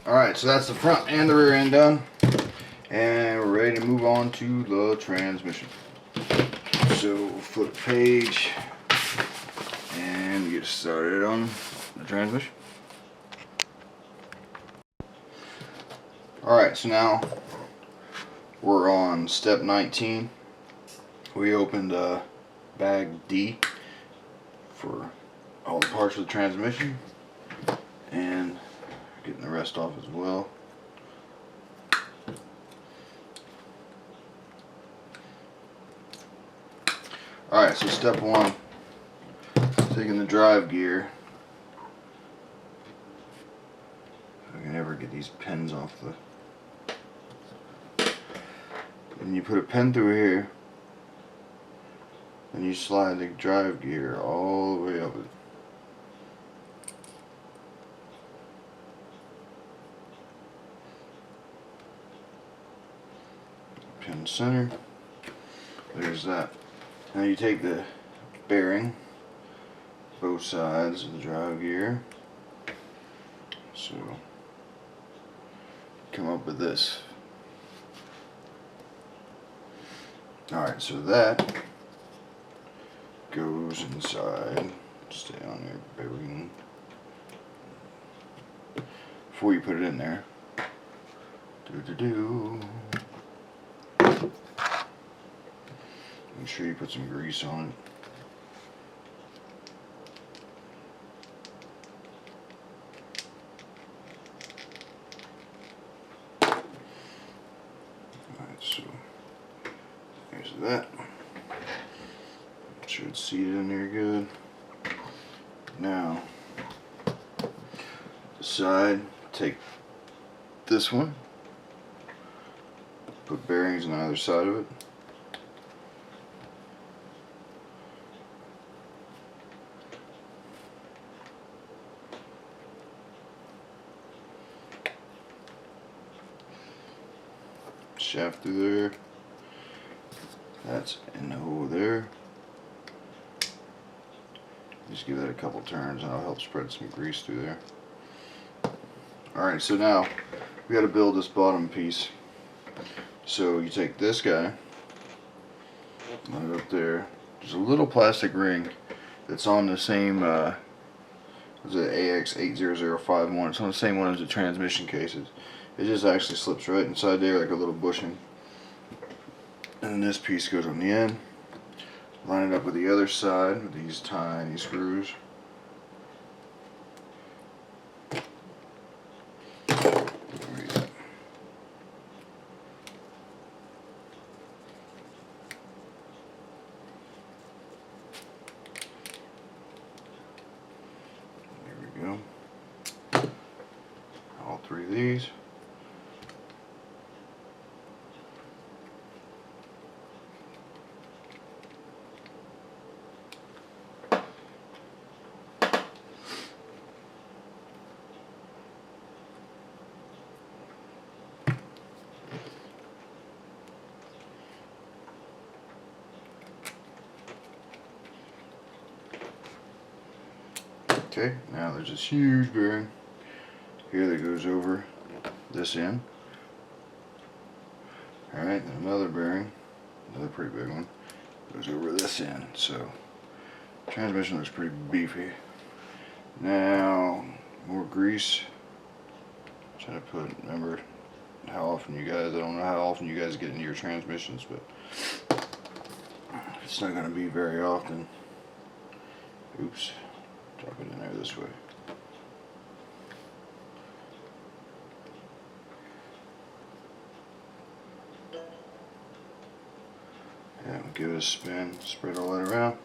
Alright, so that's the front and the rear end done. And we're ready to move on to the transmission. So flip the page and get started on the transmission. Alright, so now we're on step 19. We opened bag D for all the parts of the transmission and getting the rest off as well. Alright, so step 1, taking the drive gear. If I can ever get these pins off the... And you put a pin through here, and you slide the drive gear all the way up it. Pin center. There's that. Now you take the bearing, both sides of the drive gear. So come up with this. Alright, so that goes inside. Stay on your bearing before you put it in there. Make sure you put some grease on it. Alright, so there's that. Should seat it in there good. Now, the side, take this one, put bearings on either side of it. Shaft through there. That's in the hole there. Just give that a couple turns and I'll help spread some grease through there. Alright, so now we got to build this bottom piece. So you take this guy, put it up there. There's a little plastic ring that's on the same it's an AX80051. It's on the same one as the transmission cases. It just actually slips right inside there like a little bushing. And then this piece goes on the end. Line it up with the other side with these tiny screws. There we go. All three of these. Okay, now there's this huge bearing here that goes over this end. Alright, then another bearing, another pretty big one, goes over this end. So, transmission looks pretty beefy. Now, more grease. Try to put, remember how often you guys, I don't know how often you guys get into your transmissions, but it's not going to be very often. Oops. Drop it in there this way. Yeah, give it a spin, spread all that around.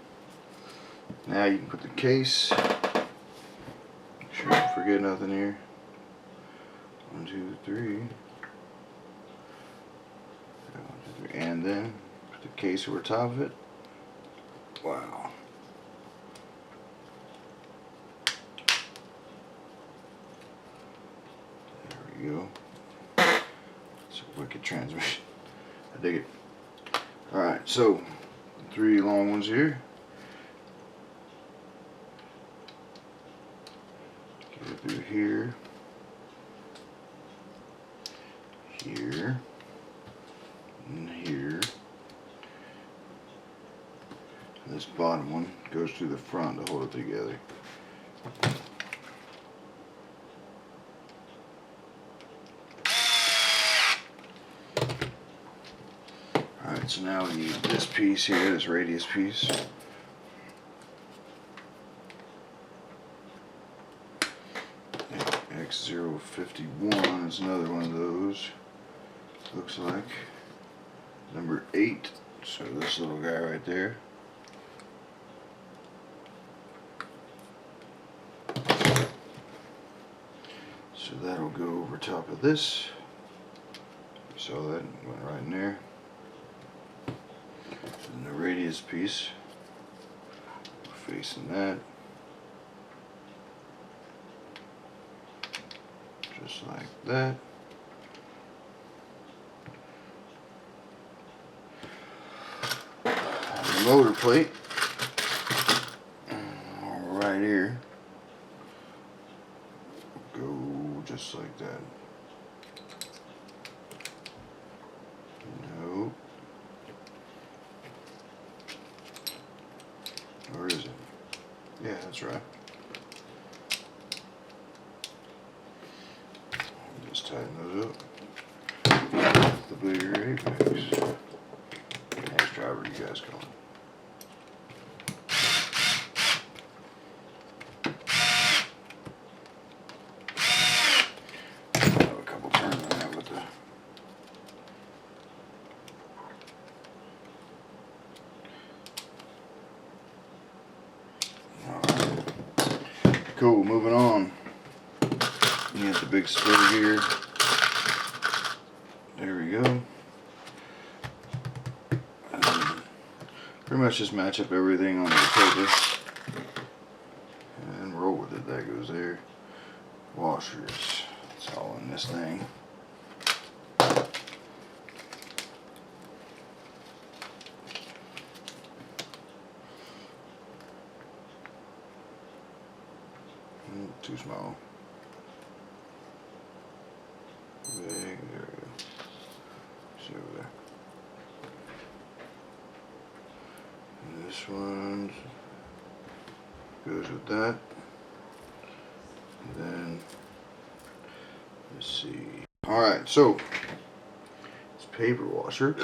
Now you can put the case. Make sure you don't forget nothing here. 1, 2, 3. 1, 2, 3. And then put the case over top of it. Wow. Go. It's a wicked transmission. I dig it. Alright, so 3 long ones here. Get it through here. here, and here. And this bottom one goes through the front to hold it together. Alright, so now we need this piece here, this radius piece. X051 is another one of those. Looks like number 8. So this little guy right there. So that'll go over top of this. So that went right in there. And the radius piece facing that. Just like that. And the motor plate right here go just like that. No. Or is it? Yeah, that's right. Just tighten those up. The bigger apex. Next driver, you guys call it. Have a couple turns on that with the. Alright. Cool, moving on. You get the big spur gear. There we go. And pretty much just match up everything on the paper and roll with it. That goes there. Washers. It's all in this thing. Too small. Big, there we go. See over there. And this one goes with that. And then let's see. Alright, so this paper washer,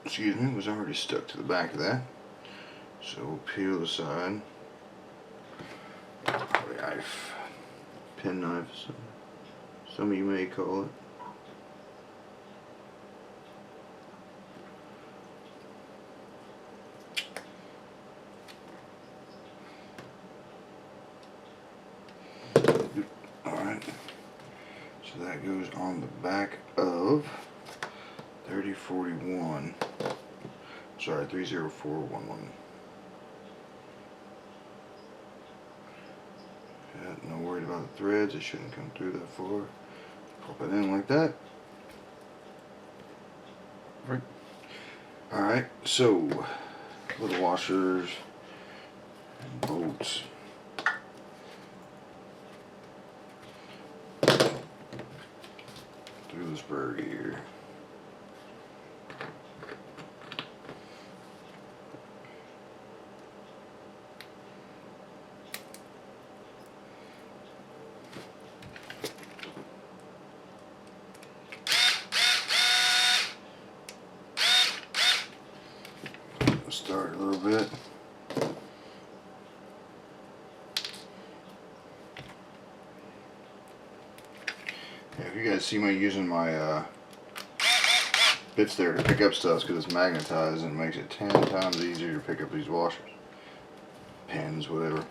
excuse me, was already stuck to the back of that. So we'll peel the side. Probably knife. Pen knife, some of you may call it. Alright, so that goes on the back of 3041. Sorry, 30411. No worried about the threads, it shouldn't come through that far. Pop it in like that. Right. Alright, so little washers and bolts. Through the spur gear. Start a little bit. Yeah, if you guys see me using my bits there to pick up stuff, because it's magnetized and it makes it 10 times easier to pick up these washers, pins, whatever.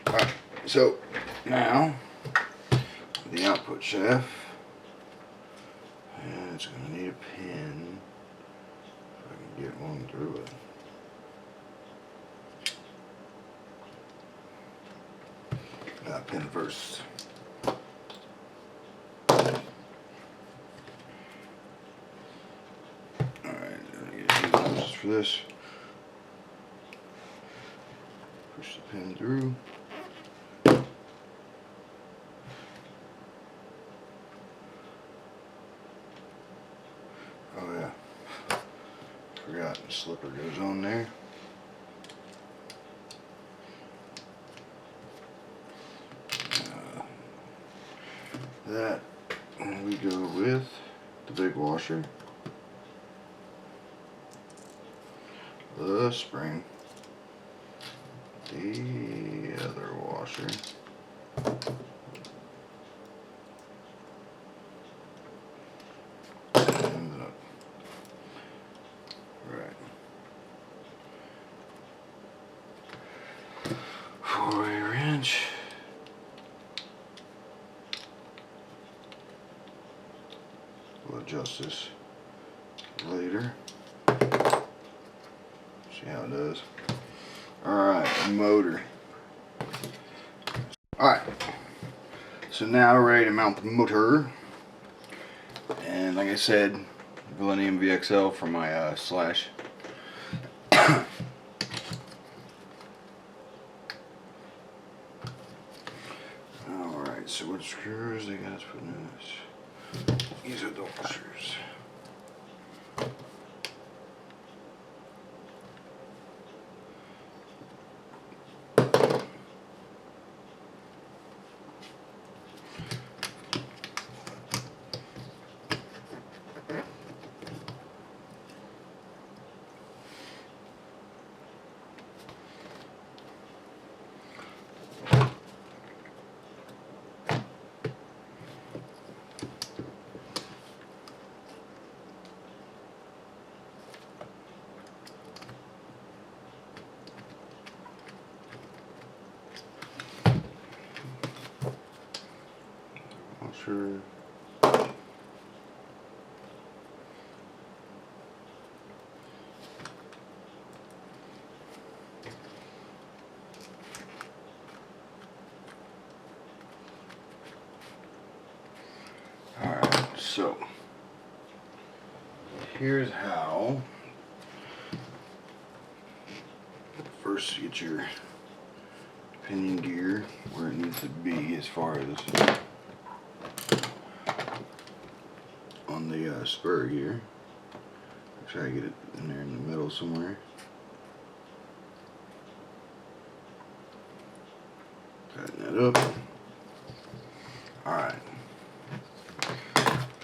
Alright, so now the output shaft, and it's going to need a pin if I can get one through it. Pin first. Alright, just for this. Push the pin through. Oh yeah, forgot the slipper goes on there. That we go with the big washer, the spring, the other washer, and the right 4/8 wrench. We'll adjust this later. See how it does. Alright, motor. Alright, so now we're ready to mount the motor. And like I said, Millennium VXL for my Slash. Alright, so what screws they got us putting in this? These are the washers. Sure. Alright, so here's how. First, you get your pinion gear where it needs to be as far as on the spur here. Try to get it in there in the middle somewhere. Tighten that up. Alright.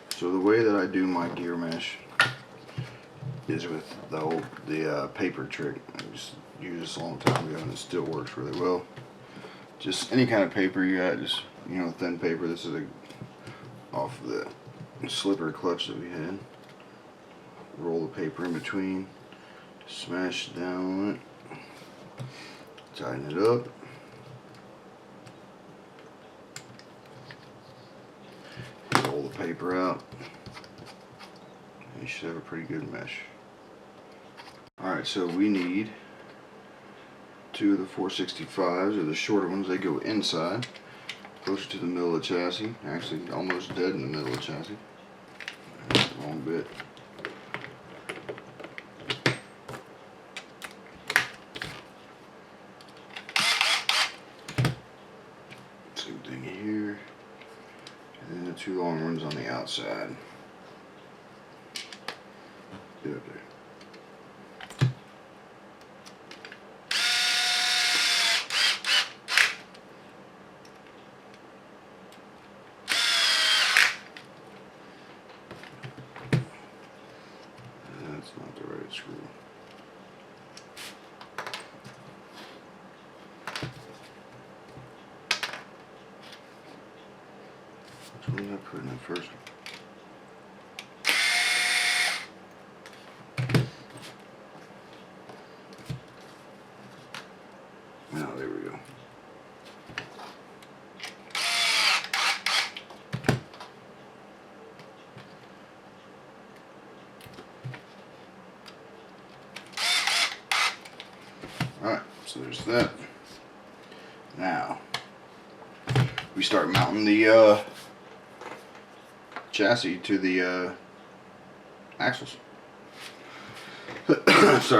So the way that I do my gear mesh is with the paper trick. I just used this a long time ago and it still works really well. Just any kind of paper you got, just thin paper. This is off the slipper clutch that we had. Roll the paper in between, smash it down on it, tighten it up, roll the paper out, and you should have a pretty good mesh. Alright, so we need two of the 465s, or the shorter ones. They go inside, closer to the middle of the chassis, actually almost dead in the middle of the chassis. Wrong bit. Same thing here, and then the two long ones on the outside. Get up there. That's not the right screw. Which one did I put in the first one? Now, there we go. Alright, so there's that. Now, we start mounting the chassis to the axles. Sorry.